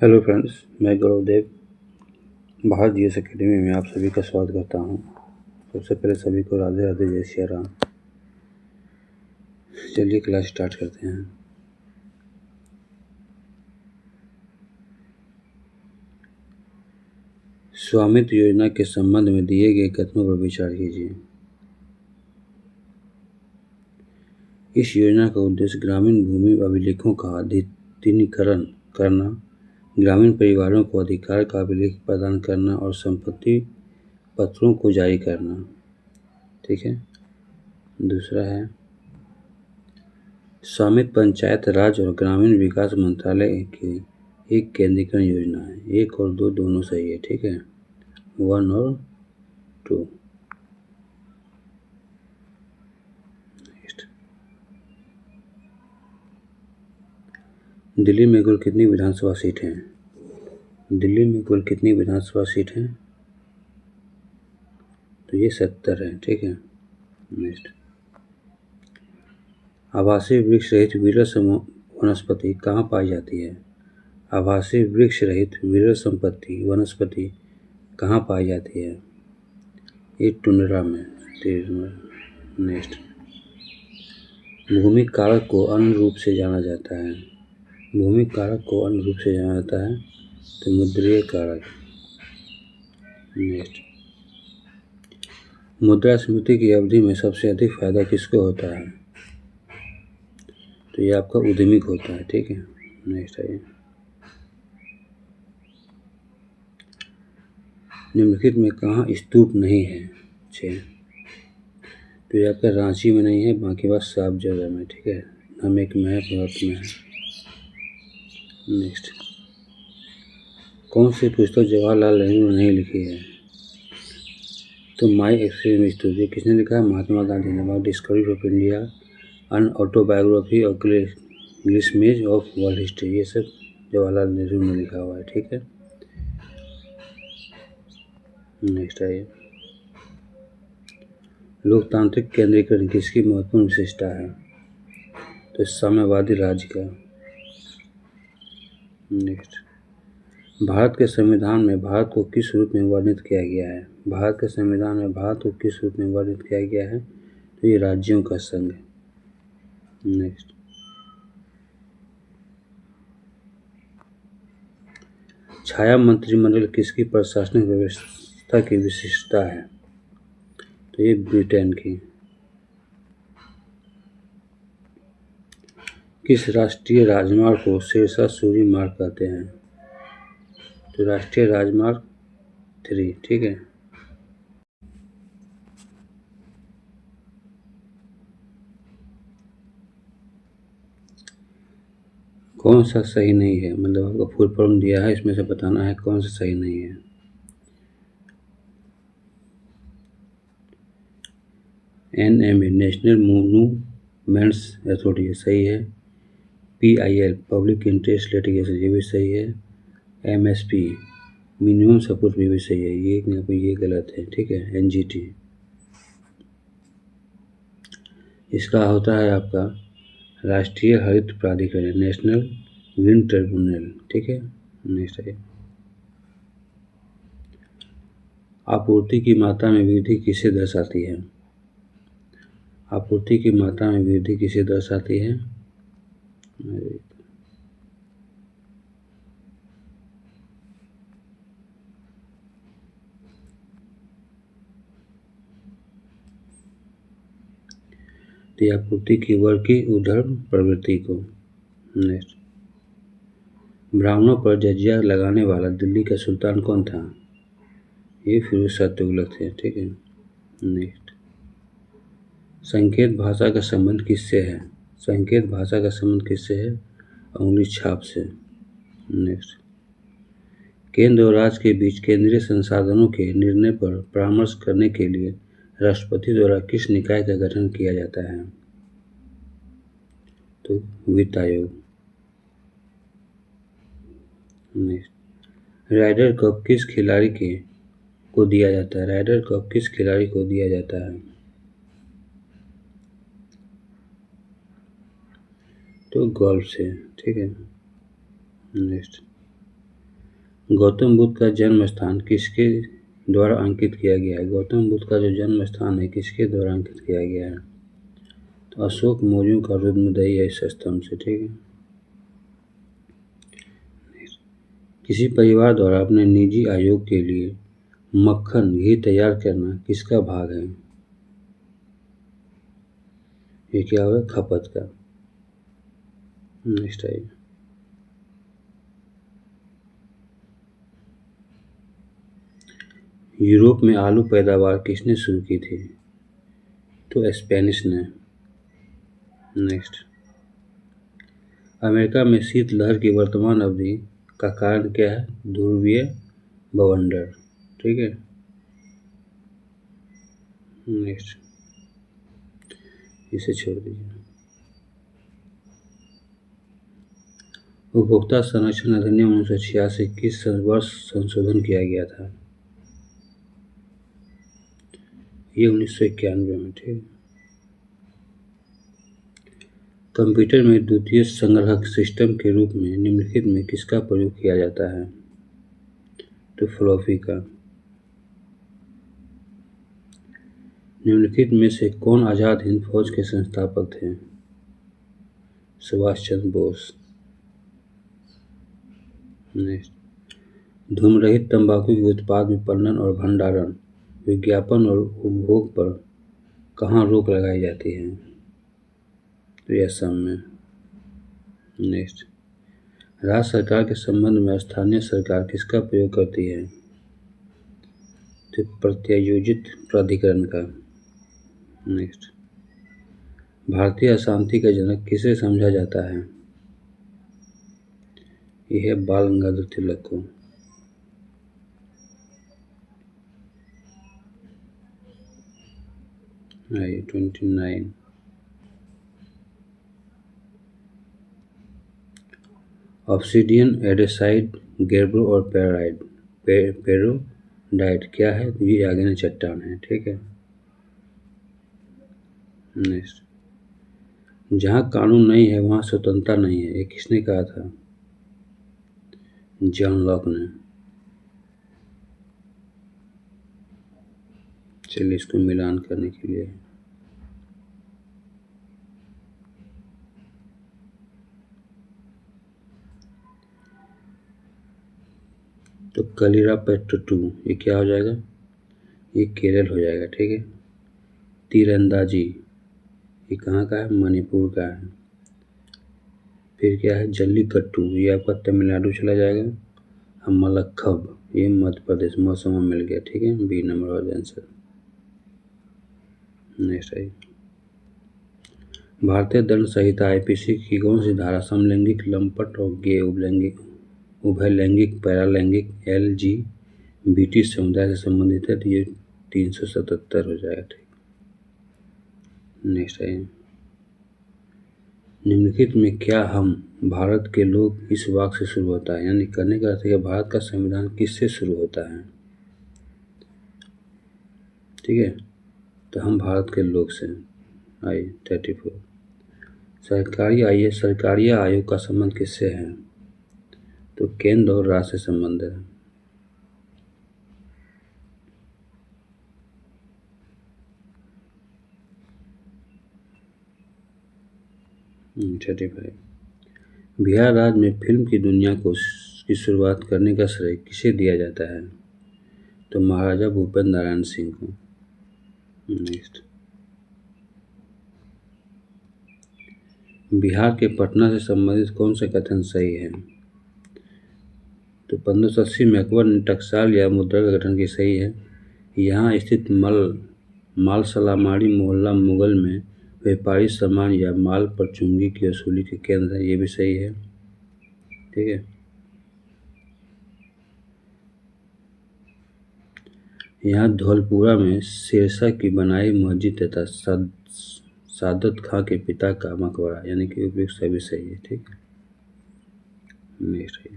Hello friends, मैं गौरव देव Bharat GS academy में आप सभी का स्वागत करता हूं। सबसे पहले सभी को राधे राधे, जय श्री राम। चलिए क्लास स्टार्ट करते हैं। स्वामित्व योजना के संबंध में दिए गए कथनों पर विचार कीजिए। इस योजना का उद्देश्य ग्रामीण भूमि अभिलेखों का अद्यतनीकरण करना, ग्रामीण परिवारों को अधिकार का अभिलेख प्रदान करना और संपत्ति पत्रों को जारी करना। ठीक है। दूसरा है स्वामित्व पंचायत राज और ग्रामीण विकास मंत्रालय की एक केंद्रीकरण योजना है। 1 और 2 दोनों सही है। ठीक है, 1 और 2। दिल्ली में कुल कितनी विधानसभा सीट हैं? दिल्ली में कुल कितनी विधानसभा सीट हैं? तो ये 70 है। ठीक है। नेक्स्ट, आवासीय वृक्ष रहित विरल वनस्पति कहाँ पाई जाती है? आवासीय वृक्ष रहित विरल संपत्ति वनस्पति कहाँ पाई जाती है? ये टुंड्रा में। नेक्स्ट, भूमि कारक को अन्य रूप से जाना जाता है। भूमि कारक को अन्य रूप से जाना जाता है तो मुद्रीय कारक। नेक्स्ट, मुद्रास्फीति की अवधि में सबसे अधिक फायदा किसको होता है? तो ये आपका उद्यमी को होता है। ठीक है। नेक्स्ट आइए, निम्नलिखित में कहाँ स्तूप नहीं है? 6। तो ये आपका रांची में नहीं है, बाकी बात सब जगह में। ठीक है, नमेक में है, भारत में है। नेक्स्ट, कौन सी पुस्तक जवाहरलाल नेहरू ने नहीं लिखी है? तो माई एक्सपीरियंस स्तूप। ये किसने लिखा है? महात्मा गांधी ने। About discovery of India, an autobiography और ग्लिम्सेस ऑफ वर्ल्ड हिस्ट्री, ये सब जवाहरलाल नेहरू ने लिखा हुआ है। ठीक है। नेक्स्ट आइए, लोकतांत्रिक केंद्रीकरण किसकी महत्वपूर्ण विशेषता है? तो साम्यवादी राज्य का। नेक्स्ट, भारत के संविधान में भारत को किस रूप में वर्णित किया गया है? भारत के संविधान में भारत को किस रूप में वर्णित किया गया है? तो ये राज्यों का संघ। नेक्स्ट, छाया मंत्रिमंडल किसकी प्रशासनिक व्यवस्था की विशिष्टता है? तो ये ब्रिटेन की। किस राष्ट्रीय राजमार्ग को शेरशाह सूरी मार्ग कहते हैं? तो राष्ट्रीय राजमार्ग 3। ठीक है। कौन सा सही नहीं है? मतलब आपको फुल फॉर्म दिया है, इसमें से बताना है कौन सा सही नहीं है। NMA नेशनल मोनूमेंट्स अथॉरिटी सही है। PIL पब्लिक इंटरेस्ट लिटिगेशन, ये भी सही है। MSP मिनिमम सपोर्ट, भी सही है। ये गलत है। ठीक है। NGT इसका होता है आपका राष्ट्रीय हरित प्राधिकरण, नेशनल ग्रीन ट्रिब्यूनल। ठीक है। नेक्स्ट है, आपूर्ति की मात्रा में वृद्धि किसे दर्शाती है? आपूर्ति की मात्रा में वृद्धि किसे दर्शाती है? तो आपूर्ति की वर्ग की उधर्म प्रवृत्ति को। नेक्स्ट, ब्राह्मणों पर जजिया लगाने वाला दिल्ली का सुल्तान कौन था? ये फिरोज शाह तुगलक थे। ठीक है। नेक्स्ट, संकेत भाषा का संबंध किससे है? संकेत भाषा का संबंध किससे है? उंगली छाप से। नेक्स्ट, केंद्र और राज्य के बीच केंद्रीय संसाधनों के निर्णय पर परामर्श करने के लिए राष्ट्रपति द्वारा किस निकाय का गठन किया जाता है? तो वित्त आयोग। नेक्स्ट, राइडर कप किस खिलाड़ी को दिया जाता है? राइडर कप किस खिलाड़ी को दिया जाता है? तो गोल्फ से। ठीक है। नेक्स्ट, गौतम बुद्ध का जन्म स्थान किसके द्वारा अंकित किया गया है? गौतम बुद्ध का जो जन्म स्थान है किसके द्वारा अंकित किया गया है? तो अशोक मौर्य का रुद्रमदई है इस स्तंभ से, ठीक है। किसी परिवार द्वारा अपने निजी आयोग के लिए मक्खन घी तैयार करना किसका भाग है? ये क्या होगा? खपत का। नेक्स्ट आइए। यूरोप में आलू पैदावार किसने शुरू की थी? तो स्पेनिश ने। नेक्स्ट। अमेरिका में शीतलहर की वर्तमान अवधि का कारण क्या है? ध्रुवीय बवंडर, ठीक है। नेक्स्ट, इसे छोड़ दीजिए। उपभोक्ता संरक्षण अधिनियम 1986 किस वर्ष संशोधन किया गया था? ये 1991 में, ठीक। कंप्यूटर में द्वितीय संग्राहक सिस्टम के रूप में निम्नलिखित में किसका प्रयोग किया जाता है? तो फ्लॉपी का। निम्नलिखित में से कौन आजाद हिंद फौज के संस्थापक थे? सुभाष चंद्र बोस। नेक्स्ट। धूम्ररहित तंबाकू के उत्पाद, विपणन और भंडारण, विज्ञापन और उपभोग पर कहाँ रोक लगाई जाती है? तो यह असम में। नेक्स्ट। राज्य सरकार के संबंध में स्थानीय सरकार किसका प्रयोग करती है? तो प्रत्यायोजित प्राधिकरण का। नेक्स्ट। भारतीय अशांति का जनक किसे समझा जाता है? यह है बाल गंगाधर तिलक को। आइए 29। ऑब्सिडियन, एडेसाइट, गेब्रो और पेरोडाइट क्या है? तो ये आगे चट्टान है, ठीक है। नेक्स्ट। जहाँ कानून नहीं है वहाँ स्वतंत्रता नहीं है, ये किसने कहा था? जॉन लॉक ने। चलिए इसको मिलान करने के लिए तो कलिरापेट्टू ये क्या हो जाएगा? ये केरल हो जाएगा, ठीक है। तीरंदाजी ये कहाँ का है? मणिपुर का है। फिर क्या है? जल्लीकट्टू ये आपका तमिलनाडु चला जाएगा। और मलखम्ब ये मध्य प्रदेश। मौसम में मिल गया, ठीक है। बी नंबर वाला आंसर। नेक्स्ट है भारतीय दंड संहिता आईपीसी की कौन सी धारा समलैंगिक, लंपट और गे उभयलैंगिक, पैरालैंगिक, LGBT समुदाय से संबंधित है? तो ये 377 हो जाएगा, ठीक। नेक्स्ट है निम्नलिखित में क्या हम भारत के लोग इस वाक्य से शुरू होता है? यानी करने का अर्थ है कि भारत का संविधान किससे शुरू होता है? ठीक है, तो हम भारत के लोग से। आई 34। सरकारी आयोग का संबंध किससे है? तो केंद्र और राज्य से संबंध है। 35। बिहार राज्य में फिल्म की दुनिया की शुरुआत करने का श्रेय किसे दिया जाता है? तो महाराजा भूपेंद्र नारायण सिंह को। नेक्स्ट। बिहार के पटना से संबंधित कौन सा कथन सही है? तो 1580 में अकबर ने टकसाल या मुद्रा का गठन की सही है। यहाँ स्थित मालसलामाड़ी मोहल्ला मुगल में व्यापारी सामान या माल पर चुंगी की वसूली के केंद्र है, ये भी सही है, ठीक है। यहाँ धौलपुरा में शेरशाह की बनाई मस्जिद तथा सादत खां के पिता का मकबरा यानी कि उपयुक्त सभी सही है, ठीक है। नेक्स्ट है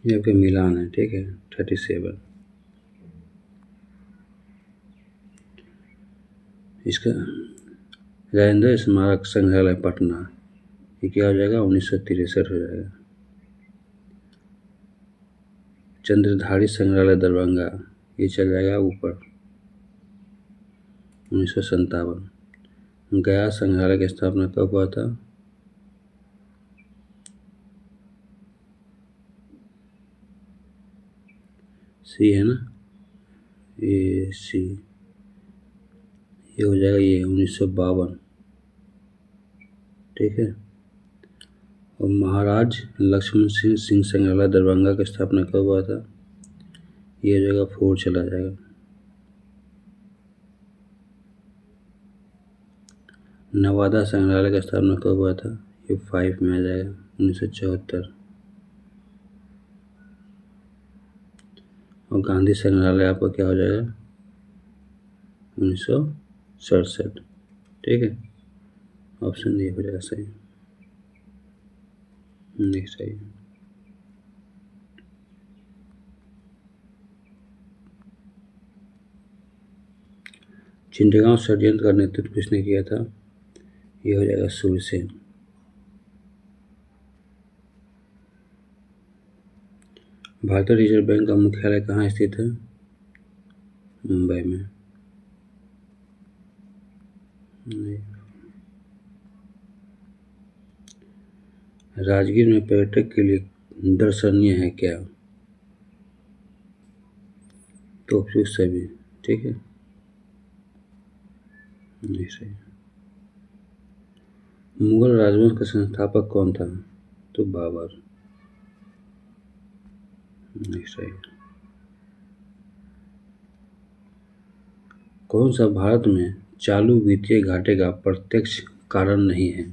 ये आपके मिलान है, ठीक है। 37। इसका राजेंद्र स्मारक संग्रहालय पटना ये क्या हो जाएगा, 1963 हो जाएगा। चंद्रधारी संग्रहालय दरभंगा, ये चल जाएगा ऊपर, 1957। गया संग्रहालय की स्थापना कब हुआ था? सी है ना, ये सी, ये हो जाएगा ये 1952। ठीक है। और महाराज लक्ष्मण सिंह संग्रहालय दरभंगा की स्थापना कब हुआ था? ये जगह 4 चला जाएगा। नवादा संग्रहालय की स्थापना कब हुआ था? ये 5 में आ जाएगा, 1974। और गांधी संग्रहालय आपका क्या हो जाएगा, 1967। ठीक है, ऑप्शन ए हो जाएगा सही। नेक्स्ट आइए। चिंटगांव षड्यंत्र का नेतृत्व किसने किया था? ये हो जाएगा सूरसेन। भारतीय रिजर्व बैंक का मुख्यालय कहाँ स्थित है? मुंबई में। नहीं। राजगीर में पर्यटक के लिए दर्शनीय है क्या? तो उपयुक्त सभी। ठीक है, नहीं सही। मुगल राजवंश का संस्थापक कौन था? तो बाबर, नहीं सही। कौन सा भारत में चालू वित्तीय घाटे का प्रत्यक्ष कारण नहीं है?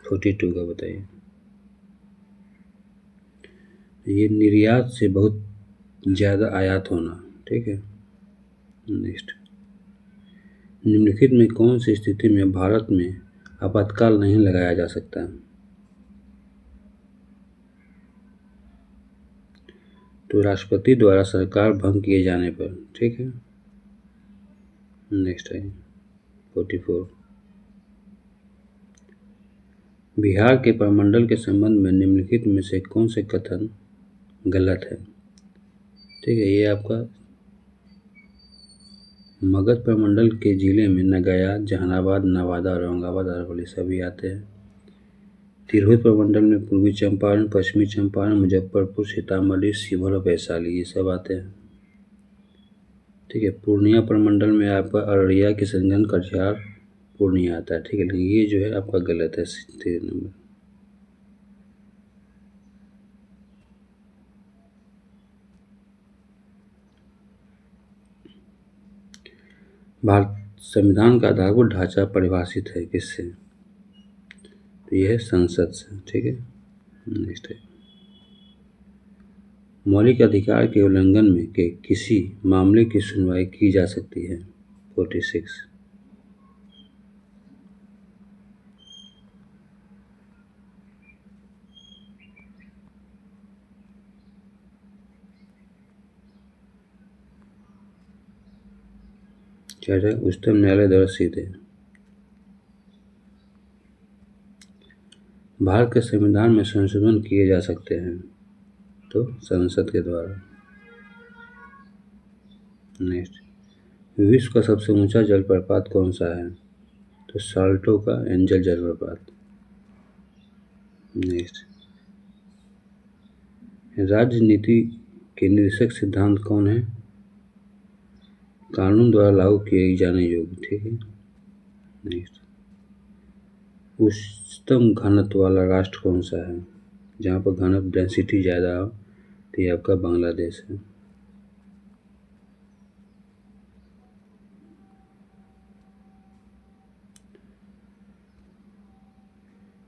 42 का बताइए। ये निर्यात से बहुत ज़्यादा आयात होना। ठीक है, नेक्स्ट। निम्नलिखित में कौन सी स्थिति में भारत में आपातकाल नहीं लगाया जा सकता? तो राष्ट्रपति द्वारा सरकार भंग किए जाने पर। ठीक है, नेक्स्ट है 44। बिहार के प्रमंडल के संबंध में निम्नलिखित में से कौन से कथन गलत है? ठीक है, ये आपका मगध प्रमंडल के जिले में नगया, जहानाबाद, नवादा, औरंगाबाद, अरवली सभी आते हैं। तिरहुत प्रमंडल में पूर्वी चंपारण, पश्चिमी चंपारण, मुजफ्फरपुर, सीतामढ़ी, शिवहर और वैशाली ये सब आते हैं। ठीक है, पूर्णिया प्रमंडल में आपका अररिया, किशनगंज, कटिहार, पूर्णिया आता है। ठीक है, लेकिन ये जो है आपका गलत है, 3 नंबर। भारत संविधान का आधारभूत ढांचा परिभाषित है किससे? तो ये है संसद से। ठीक है, नेक्स्ट है। मौलिक अधिकार के उल्लंघन में के किसी मामले की सुनवाई की जा सकती है? 46। क्या है? उच्चतम न्यायालय द्वारा सीधे। भारत के संविधान में संशोधन किए जा सकते हैं? तो संसद के द्वारा। नेक्स्ट। विश्व का सबसे ऊंचा जलप्रपात कौन सा है? तो साल्टो का एंजल जलप्रपात। नेक्स्ट। राजनीति के निर्देशक सिद्धांत कौन है? कानून द्वारा लागू किए जाने योग्य। ठीक है, नेक्स्ट। उच्चतम घनत्व वाला राष्ट्र कौन सा है? जहाँ पर घनत्व डेंसिटी ज़्यादा हो, तो ये आपका बांग्लादेश है।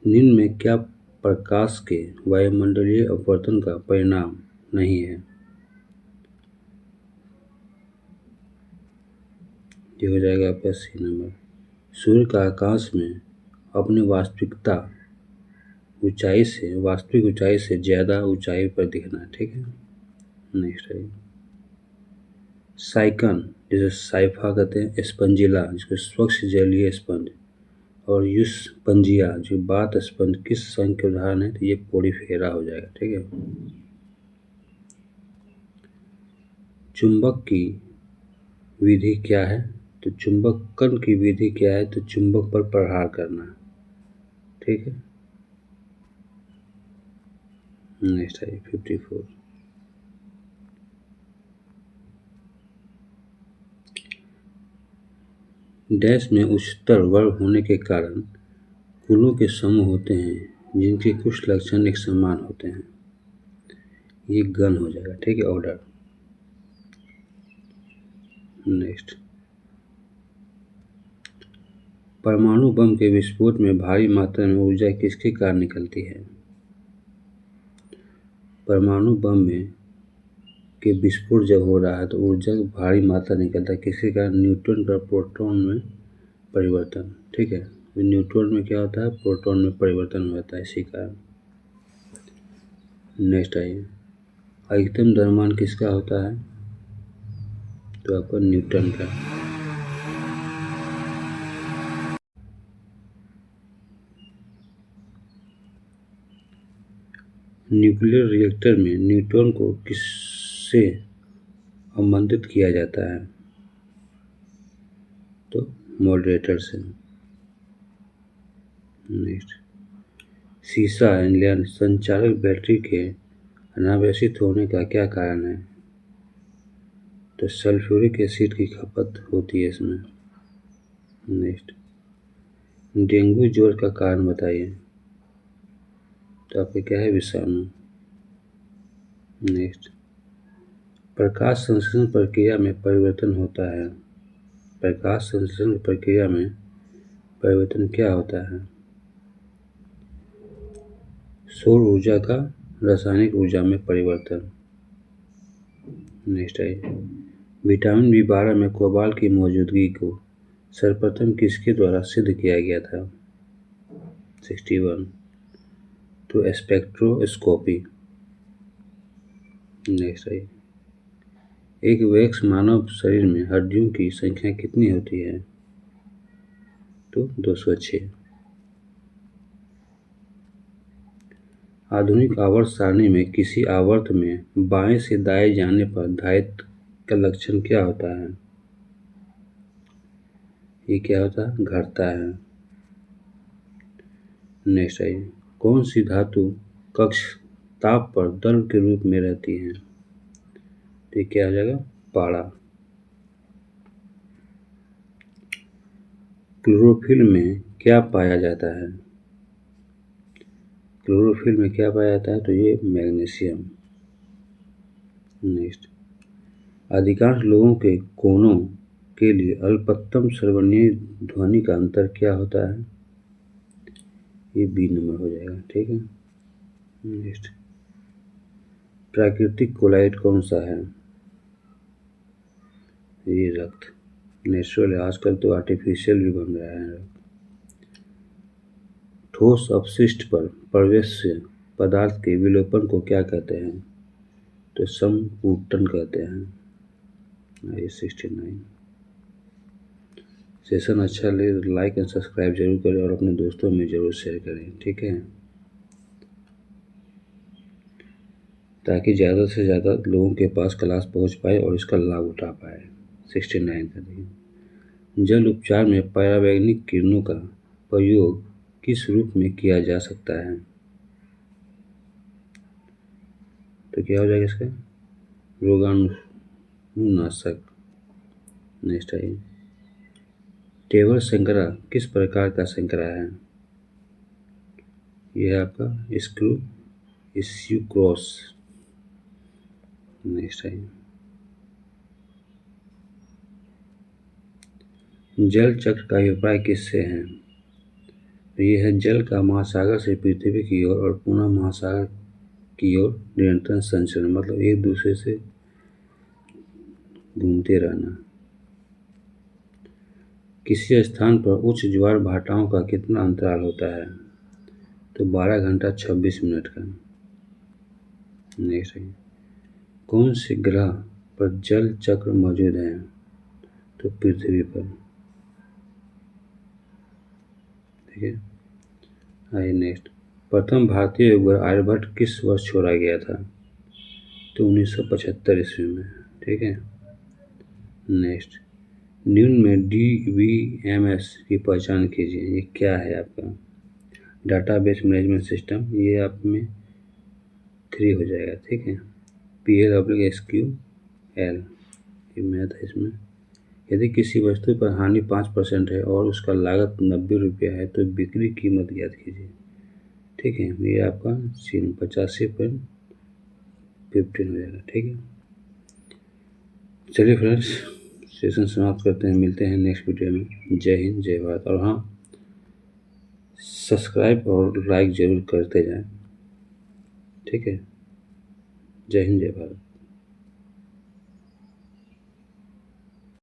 निम्न में क्या प्रकाश के वायुमंडलीय अपवर्तन का परिणाम नहीं है? ये हो जाएगा आपका सी नंबर। सूर्य का आकाश में अपनी वास्तविक ऊंचाई से ज़्यादा ऊंचाई पर दिखना। ठीक है, नेक्स्ट है। साइकन जिसे साइफा कहते हैं, स्पंजिला जिसको स्वच्छ जलीय स्पंज, और युष्मपंजिया जो बात स्पंज किस संघ के उदाहरण है, तो ये पोड़ीफेरा हो जाएगा। ठीक है। चुंबक की विधि क्या है, तो चुंबकन की विधि क्या है, तो चुंबक पर प्रहार करना। ठीक है। नेक्स्ट है 54। डैश में उच्चतर वर्ग होने के कारण कुलों के समूह होते हैं जिनके कुछ लक्षण एक समान होते हैं। ये गण हो जाएगा। ठीक है। ऑर्डर। नेक्स्ट, परमाणु बम के विस्फोट में भारी मात्रा में ऊर्जा किसके कारण निकलती है। परमाणु बम में के विस्फोट जब हो रहा है तो ऊर्जा की भारी मात्रा निकलता है किसके कारण, न्यूट्रॉन का प्रोटॉन में परिवर्तन। ठीक है। न्यूट्रॉन में क्या होता है, प्रोटॉन में परिवर्तन होता है, इसी कारण। नेक्स्ट आइए, अधिकतम द्रव्यमान किसका होता है, तो आपका न्यूटन का। न्यूक्लियर रिएक्टर में न्यूट्रॉन को किससे अवमंदित किया जाता है, तो मॉडरेटर से। नेक्स्ट, सीसा इंग्लैंड संचालक बैटरी के अनावश्यक होने का क्या कारण है, तो सल्फ्यूरिक एसिड की खपत होती है इसमें। नेक्स्ट, डेंगू ज्वर का कारण बताइए, तो आपका क्या है, विषाणु। नेक्स्ट, प्रकाश संश्लेषण प्रक्रिया में परिवर्तन होता है, प्रकाश संश्लेषण प्रक्रिया में परिवर्तन क्या होता है, सौर ऊर्जा का रासायनिक ऊर्जा में परिवर्तन। नेक्स्ट है, विटामिन बी12 में कोबाल्ट की मौजूदगी को सर्वप्रथम किसके द्वारा सिद्ध किया गया था, 61, तो स्पेक्ट्रोस्कोपी। नेक्स्ट है, एक वयस्क मानव शरीर में हड्डियों की संख्या कितनी होती है, तो 206। आधुनिक आवर्त सारणी में किसी आवर्त में बाएं से दाएं जाने पर धारित्र का लक्षण क्या होता है, ये क्या होता है, घटता है। नेक्स्ट है, कौन सी धातु कक्ष ताप पर द्रव के रूप में रहती है, तो ये क्या हो जाएगा, पारा। क्लोरोफिल में क्या पाया जाता है, क्लोरोफिल में क्या पाया जाता है, तो ये मैग्नीशियम। नेक्स्ट, अधिकांश लोगों के कोनों के लिए अल्पतम श्रवणीय ध्वनि का अंतर क्या होता है, ये बी नंबर हो जाएगा। ठीक है। नेक्स्ट, प्राकृतिक कोलाइट कौन सा है, ये रक्त। नेचुरल है, आजकल तो आर्टिफिशियल भी बन रहा है। ठोस अपशिष्ट पर प्रवेश्य पदार्थ के विलोपन को क्या कहते हैं, तो संपूटन कहते हैं। ये 69। सेशन अच्छा लगे तो लाइक एंड सब्सक्राइब जरूर करें और अपने दोस्तों में जरूर शेयर करें। ठीक है, ताकि ज़्यादा से ज़्यादा लोगों के पास क्लास पहुंच पाए और इसका लाभ उठा पाए। 69 का देखिए, जल उपचार में परावैंगिक किरणों का प्रयोग किस रूप में किया जा सकता है, तो क्या हो जाएगा इसका, रोगाणुनाशक। नेक्स्ट है, टेबल संकरा किस प्रकार का संकरा है, यह है आपका स्क्रू इश्यू क्रॉस। नेक्स्ट है, जल चक्र का अभिप्राय किससे है, तो ये है जल का महासागर से पृथ्वी की ओर और पुनः महासागर की ओर निरंतर संचरण, मतलब एक दूसरे से घूमते रहना। किसी स्थान पर उच्च ज्वार भाटाओं का कितना अंतराल होता है, तो 12 घंटा 26 मिनट का। नेक्स्ट है, कौन से ग्रह पर जल चक्र मौजूद है, तो पृथ्वी पर। ठीक है। आइए नेक्स्ट, प्रथम भारतीय उपग्रह आर्यभट्ट किस वर्ष छोड़ा गया था? तो 1975 ईस्वी में। ठीक है। नेक्स्ट, निम्न में DBMS की पहचान कीजिए। ये क्या है आपका? डाटाबेस मैनेजमेंट सिस्टम, ये आप में 3 हो जाएगा। ठीक है। PL/SQL, ये मैथ है इसमें। यदि किसी वस्तु पर हानि 5% है और उसका लागत 90 रुपया है तो बिक्री कीमत ज्ञात कीजिए। ठीक है। ये आपका सीन 85.15 हो जाएगा। ठीक है। चलिए फ्रेंड्स, सेशन समाप्त करते हैं, मिलते हैं नेक्स्ट वीडियो में। जय हिंद, जय भारत। और हाँ, सब्सक्राइब और लाइक ज़रूर करते जाएं। ठीक है। जय हिंद, जय भारत।